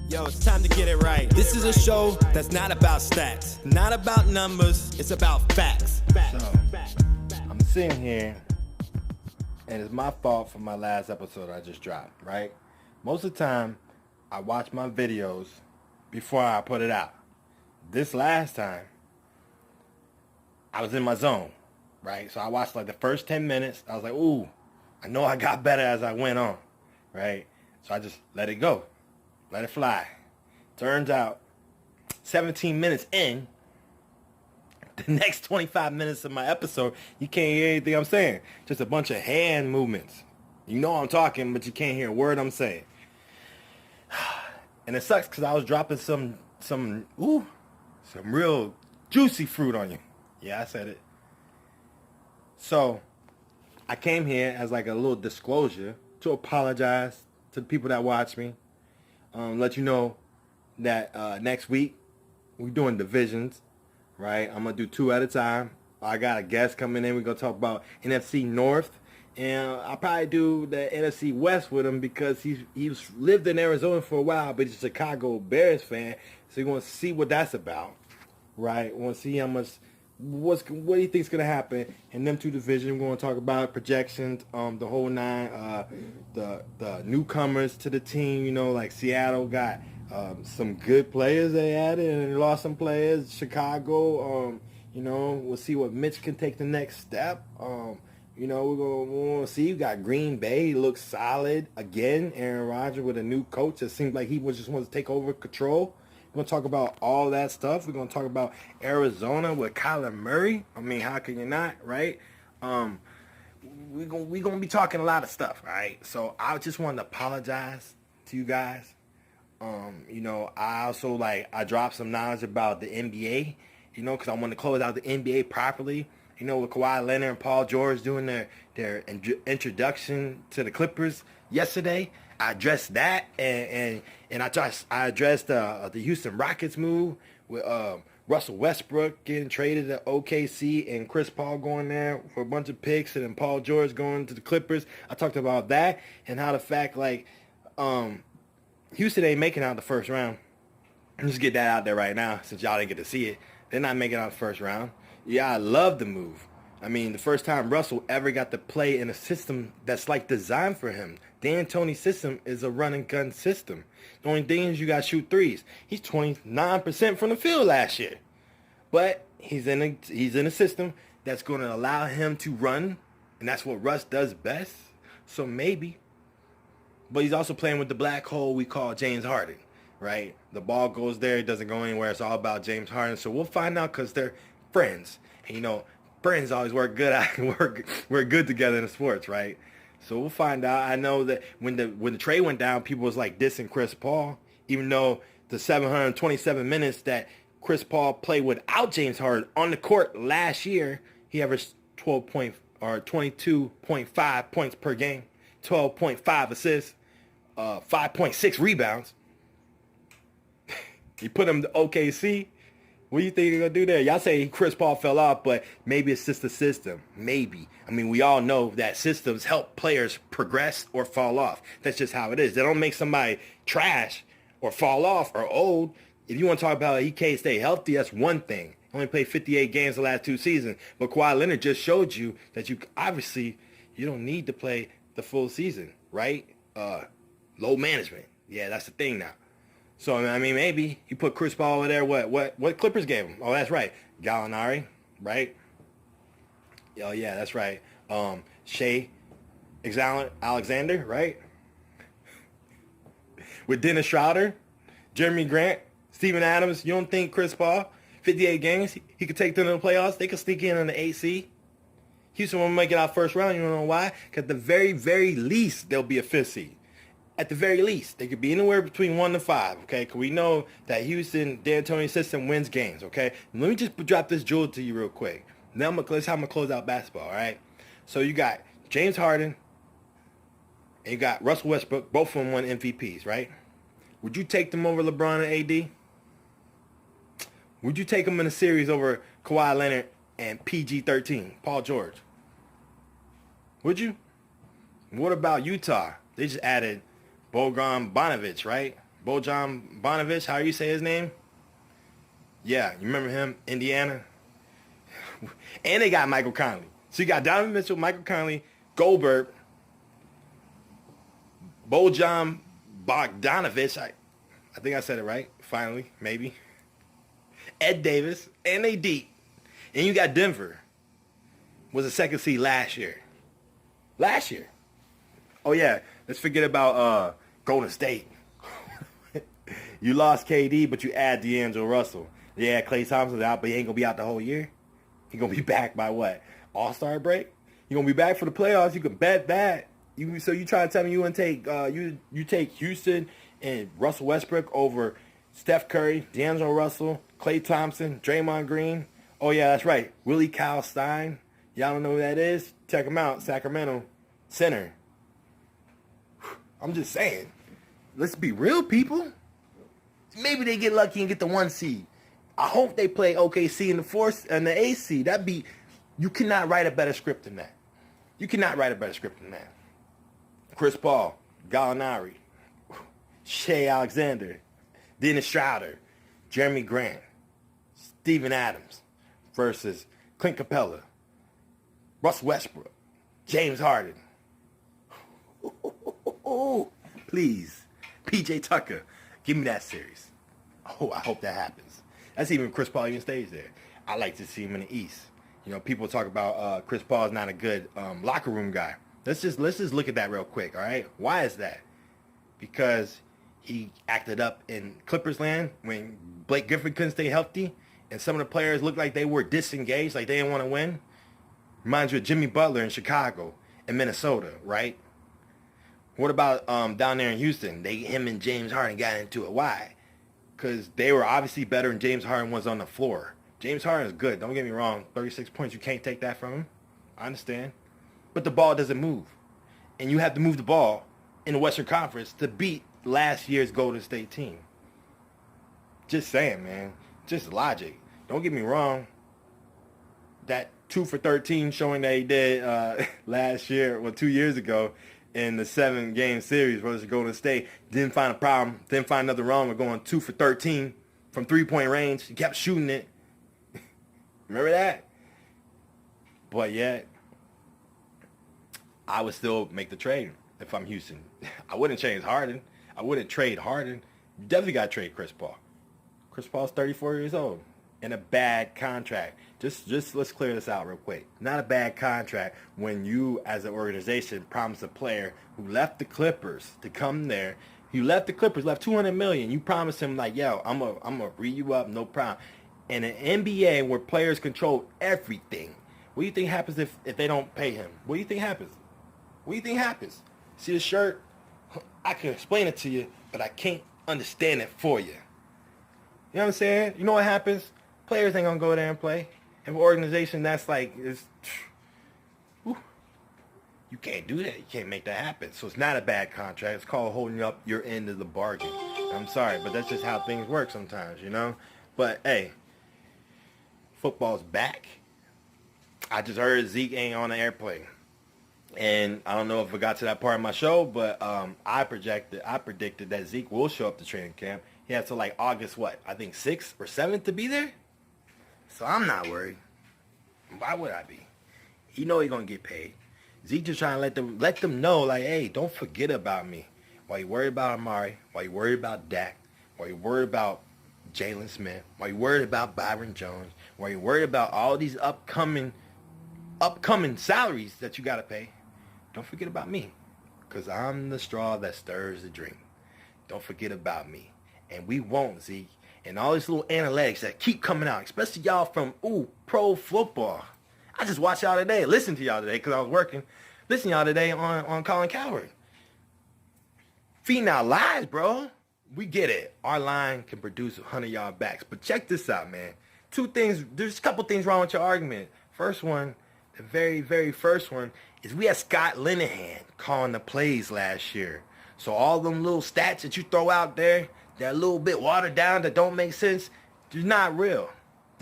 Yo, it's time to get it right. This is a show that's not about stats, not about numbers, it's about facts. So, I'm sitting here, and it's my fault for my last episode I just dropped, right? Most of the time, I watch my videos before I put it out. This last time, I was in my zone, right? So I watched like the first 10 minutes. I was like, ooh, I know I got better as I went on, right? So I just let it go. Let it fly. Turns out, 17 minutes in, the next 25 minutes of my episode, you can't hear anything I'm saying. Just a bunch of hand movements. You know I'm talking, but you can't hear a word I'm saying. And it sucks because I was dropping some real juicy fruit on you. Yeah, I said it. So, I came here as like a little disclosure to apologize to the people that watch me. Let you know that next week we're doing divisions, right? I'm going to do 2 at a time. I got a guest coming in. We're going to talk about NFC North. And I'll probably do the NFC West with him because he's lived in Arizona for a while, but he's a Chicago Bears fan. So you're going to see what that's about, right? We want to see how much, what do you think is going to happen in them 2 divisions. We're going to talk about projections, the whole nine, the newcomers to the team. You know, like Seattle got some good players they added and they lost some players. Chicago, you know, we'll see what Mitch can take the next step. You know, we're going to see. You got Green Bay. He looks solid. Again, Aaron Rodgers with a new coach. It seems like he just wants to take over control. We're going to talk about all that stuff. We're going to talk about Arizona with Kyler Murray. I mean, how can you not, right? We're going to be talking a lot of stuff, right? So I just wanted to apologize to you guys. You know, I also, I dropped some knowledge about the NBA, you know, because I want to close out the NBA properly. You know, with Kawhi Leonard and Paul George doing their introduction to the Clippers yesterday, I addressed that, and I addressed the Houston Rockets move with Russell Westbrook getting traded to OKC and Chris Paul going there for a bunch of picks, and then Paul George going to the Clippers. I talked about that and how the fact Houston ain't making out the first round. Let's just get that out there right now since y'all didn't get to see it. They're not making out the first round. Yeah, I love the move. I mean, the first time Russell ever got to play in a system that's designed for him. D'Antoni's system is a run and gun system. The only thing is you got to shoot threes. He's 29% from the field last year. But he's in a system that's going to allow him to run, and that's what Russ does best. So maybe. But he's also playing with the black hole we call James Harden, right? The ball goes there, it doesn't go anywhere. It's all about James Harden. So we'll find out because they're friends. And, you know, friends always work good together in sports, right? So we'll find out. I know that when the trade went down, people was dissing Chris Paul, even though the 727 minutes that Chris Paul played without James Harden on the court last year, he averaged 22.5 points per game, 12.5 assists, 5.6 rebounds. He put him to OKC. What do you think he's going to do there? Y'all say Chris Paul fell off, but maybe it's just the system. Maybe. I mean, we all know that systems help players progress or fall off. That's just how it is. They don't make somebody trash or fall off or old. If you want to talk about he can't stay healthy, that's one thing. Only played 58 games the last 2 seasons. But Kawhi Leonard just showed you that you don't need to play the full season, right? Low management. Yeah, that's the thing now. So, I mean, maybe you put Chris Paul over there. What Clippers gave him? Oh, that's right. Gallinari, right? Oh, yeah, that's right. Shea Alexander, right? With Dennis Schroeder, Jeremy Grant, Steven Adams. You don't think Chris Paul, 58 games, he could take them to the playoffs? They could sneak in the 8 seed. Houston won't make it out first round. You don't know why? Because at the very, very least, they'll be a 5th seed. At the very least, they could be anywhere between 1 to 5, okay? Because we know that Houston, D'Antoni system wins games, okay? Let me just drop this jewel to you real quick. Now that's how I'm going to close out basketball, all right? So you got James Harden and you got Russell Westbrook. Both of them won MVPs, right? Would you take them over LeBron and AD? Would you take them in a series over Kawhi Leonard and PG-13, Paul George? Would you? What about Utah? They just added Bojan Bogdanovic, right? Bojan Bogdanovic, how you say his name? Yeah, you remember him? Indiana. And they got Michael Conley. So you got Donovan Mitchell, Michael Conley, Goldberg, Bojan Bogdanovic. I think I said it right, finally, maybe. Ed Davis, and they deep. And you got Denver. Was a second seed last year. Last year. Oh, yeah. Let's forget about Golden State. You lost KD, but you add D'Angelo Russell. Yeah, Klay Thompson's out, but he ain't going to be out the whole year. He going to be back by what? All-Star break? You going to be back for the playoffs? You can bet that. So you trying to tell me you want to take you take Houston and Russell Westbrook over Steph Curry, D'Angelo Russell, Klay Thompson, Draymond Green? Oh, yeah, that's right. Willie Cauley-Stein. Y'all don't know who that is? Check him out. Sacramento center. I'm just saying. Let's be real, people. Maybe they get lucky and get the 1 seed. I hope they play OKC in the 4th and the 8th seed. You cannot write a better script than that. You cannot write a better script than that. Chris Paul, Gallinari, Shea Alexander, Dennis Schroeder, Jeremy Grant, Steven Adams versus Clint Capella, Russ Westbrook, James Harden. Please, PJ Tucker, give me that series. Oh, I hope that happens. That's even Chris Paul even stays there. I like to see him in the East. You know, people talk about Chris Paul is not a good locker room guy. Let's just look at that real quick, all right? Why is that? Because he acted up in Clippers land when Blake Griffin couldn't stay healthy, and some of the players looked like they were disengaged, like they didn't want to win. Reminds you of Jimmy Butler in Chicago and Minnesota, right? What about down there in Houston? Him and James Harden got into it. Why? Because they were obviously better and James Harden was on the floor. James Harden is good. Don't get me wrong. 36 points, you can't take that from him. I understand. But the ball doesn't move. And you have to move the ball in the Western Conference to beat last year's Golden State team. Just saying, man. Just logic. Don't get me wrong. That 2 for 13 showing that he did last year, 2 years ago, in the 7-game series versus Golden State, didn't find a problem, didn't find nothing wrong with going 2 for 13 from 3-point range. He kept shooting it. Remember that? But yet, I would still make the trade if I'm Houston. I wouldn't change Harden. I wouldn't trade Harden. You definitely got to trade Chris Paul. Chris Paul's 34 years old in a bad contract. Just let's clear this out real quick. Not a bad contract when you, as an organization, promised a player who left the Clippers to come there. You left the Clippers, left $200 million. You promised him like, yo, I'm gonna re you up, no problem. In an NBA where players control everything, what do you think happens if they don't pay him? What do you think happens? What do you think happens? See the shirt? I can explain it to you, but I can't understand it for you. You know what I'm saying? You know what happens? Players ain't gonna go there and play. An organization that's like, you can't do that. You can't make that happen. So it's not a bad contract. It's called holding up your end of the bargain. I'm sorry, but that's just how things work sometimes, you know? But, hey, football's back. I just heard Zeke ain't on the airplane. And I don't know if I got to that part of my show, but I predicted that Zeke will show up to training camp. He has to like August, I think 6th or 7th to be there. So I'm not worried. Why would I be? He know he's gonna get paid. Zeke just trying to let them know, like, hey, don't forget about me. Why you worried about Amari? Why you worried about Dak? Why you worried about Jalen Smith? Why you worried about Byron Jones? Why you worried about all these upcoming salaries that you gotta pay? Don't forget about me, because I'm the straw that stirs the drink. Don't forget about me. And we won't, Zeke. And all these little analytics that keep coming out, especially y'all from, pro football. I just watched y'all today, listened to y'all today because I was working. Listen to y'all today on Colin Cowherd. Feeding our lies, bro. We get it. Our line can produce 100-yard backs. But check this out, man. There's a couple things wrong with your argument. First one, the very, very first one, is we had Scott Linehan calling the plays last year. So all them little stats that you throw out there, that a little bit watered down, that don't make sense, they're not real.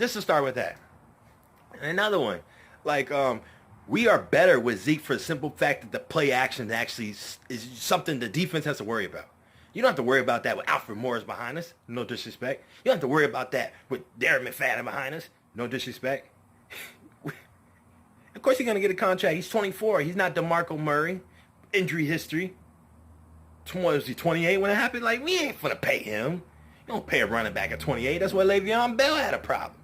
Just to start with that. And another one, we are better with Zeke for the simple fact that the play action actually is something the defense has to worry about. You don't have to worry about that with Alfred Morris behind us. No disrespect. You don't have to worry about that with Darren McFadden behind us. No disrespect. Of course he's going to get a contract. He's 24. He's not DeMarco Murray. Injury history. Was he 28 when it happened? Like, we ain't finna pay him. You don't pay a running back at 28. That's why Le'Veon Bell had a problem.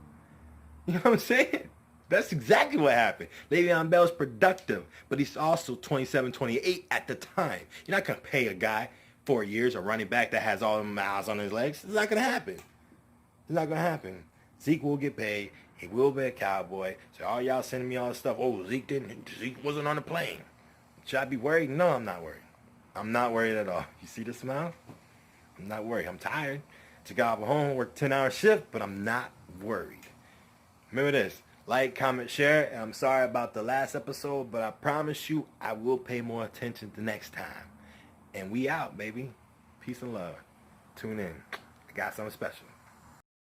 You know what I'm saying? That's exactly what happened. Le'Veon Bell's productive, but he's also 27, 28 at the time. You're not going to pay a guy 4 years, a running back that has all the miles on his legs. It's not going to happen. It's not going to happen. Zeke will get paid. He will be a Cowboy. So all y'all sending me all this stuff. Oh, Zeke wasn't on the plane. Should I be worried? No, I'm not worried. I'm not worried at all. You see the smile? I'm not worried. I'm tired. To go home, work 10-hour shift, but I'm not worried. Remember this. Like, comment, share. And I'm sorry about the last episode, but I promise you I will pay more attention the next time. And we out, baby. Peace and love. Tune in. I got something special.